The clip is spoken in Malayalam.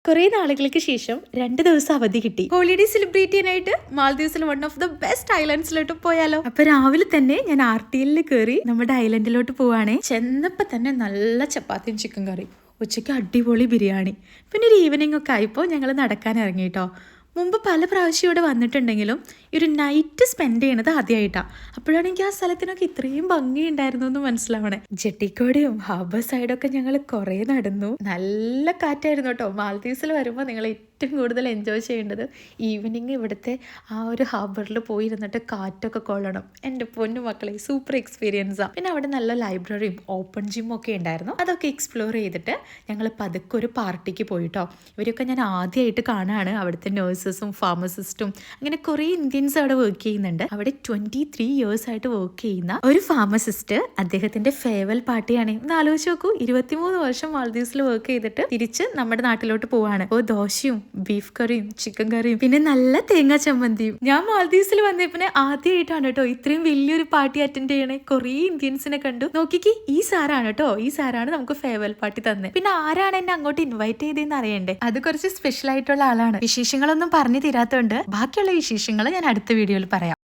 കുറേ നാളുകൾക്ക് ശേഷം 2 ദിവസം അവധി കിട്ടി. ഹോളിഡേ സെലിബ്രേറ്റ് ചെയ്യാനായിട്ട് മാൽദീവ്സിൽ വൺ ഓഫ് ദ ബെസ്റ്റ് ഐലൻഡ്സിലോട്ട് പോയാലോ. അപ്പൊ രാവിലെ തന്നെ ഞാൻ RTL കയറി നമ്മുടെ ഐലൻഡിലോട്ട് പോവാണേ. ചെന്നപ്പോ തന്നെ നല്ല ചപ്പാത്തിയും ചിക്കൻ കറി, ഉച്ചയ്ക്ക് അടിപൊളി ബിരിയാണി, പിന്നെ ഒരു ഈവനിങ് ഒക്കെ ആയപ്പോൾ ഞങ്ങൾ നടക്കാൻ ഇറങ്ങിട്ടോ. മുമ്പ് പല പ്രാവശ്യം ഇവിടെ വന്നിട്ടുണ്ടെങ്കിലും ഈ ഒരു നൈറ്റ് സ്പെൻഡ് ചെയ്യണത് ആദ്യമായിട്ടാണ്. അപ്പോഴാണ് എനിക്ക് ആ സ്ഥലത്തിനൊക്കെ ഇത്രയും ഭംഗിയുണ്ടായിരുന്നു എന്ന് മനസ്സിലാവണേ. ജെട്ടിക്കോടെയും ഹാർബർ സൈഡൊക്കെ ഞങ്ങൾ കുറേ നടന്നു. നല്ല കാറ്റായിരുന്നു കേട്ടോ. മാൽദീവ്സിൽ വരുമ്പോൾ നിങ്ങൾ ഏറ്റവും കൂടുതൽ എൻജോയ് ചെയ്യേണ്ടത് ഈവനിങ് ഇവിടുത്തെ ആ ഒരു ഹാർബറിൽ പോയി ഇരുന്നിട്ട് കാറ്റൊക്കെ കൊള്ളണം. എൻ്റെ പൊന്നു മക്കളെ, സൂപ്പർ എക്സ്പീരിയൻസാണ്. പിന്നെ അവിടെ നല്ല ലൈബ്രറിയും ഓപ്പൺ ജിമ്മും ഒക്കെ ഉണ്ടായിരുന്നു. അതൊക്കെ എക്സ്പ്ലോർ ചെയ്തിട്ട് ഞങ്ങൾ പതുക്കെ ഒരു പാർട്ടിക്ക് പോയിട്ടോ. ഇവരൊക്കെ ഞാൻ ആദ്യമായിട്ട് കാണുകയാണ്. അവിടുത്തെ നേഴ്സസും ഫാർമസിസ്റ്റും അങ്ങനെ കുറേ ഇന്ത്യൻസ് അവിടെ വർക്ക് ചെയ്യുന്നുണ്ട്. അവിടെ 23 years ആയിട്ട് വർക്ക് ചെയ്യുന്ന ഒരു ഫാർമസിസ്റ്റ്, അദ്ദേഹത്തിന്റെ ഫെയർവെൽ പാർട്ടിയാണ്. ഒന്ന് ആലോചിച്ച് നോക്കൂ, 23 വർഷം മാൽദീവ്സിൽ വർക്ക് ചെയ്തിട്ട് തിരിച്ച് നമ്മുടെ നാട്ടിലോട്ട് പോവാണ്. അപ്പോൾ ദോശയും ബീഫ് കറിയും ചിക്കൻ കറിയും പിന്നെ നല്ല തേങ്ങാ ചമ്മന്തിയും. ഞാൻ മാൽദീവ്സിൽ വന്നപ്പോൾ ആദ്യമായിട്ടാണ് കേട്ടോ ഇത്രയും വലിയൊരു പാർട്ടി അറ്റൻഡ് ചെയ്യണേ. കുറേ ഇന്ത്യൻസിനെ കണ്ടു. നോക്കിക്ക്, ഈ സാറാണ് കേട്ടോ, ഈ സാറാണ് നമുക്ക് ഫെയർവെൽ പാർട്ടി തന്നെ. പിന്നെ ആരാണ് എന്നെ അങ്ങോട്ട് ഇൻവൈറ്റ് ചെയ്തതെന്ന് അറിയണ്ടേ, അത് കുറച്ച് സ്പെഷ്യൽ ആയിട്ടുള്ള ആളാണ്. വിശേഷങ്ങളൊന്നും പറഞ്ഞു തരാത്തോണ്ട് ബാക്കിയുള്ള വിശേഷങ്ങൾ ഞാൻ അടുത്ത വീഡിയോയിൽ പറയാം.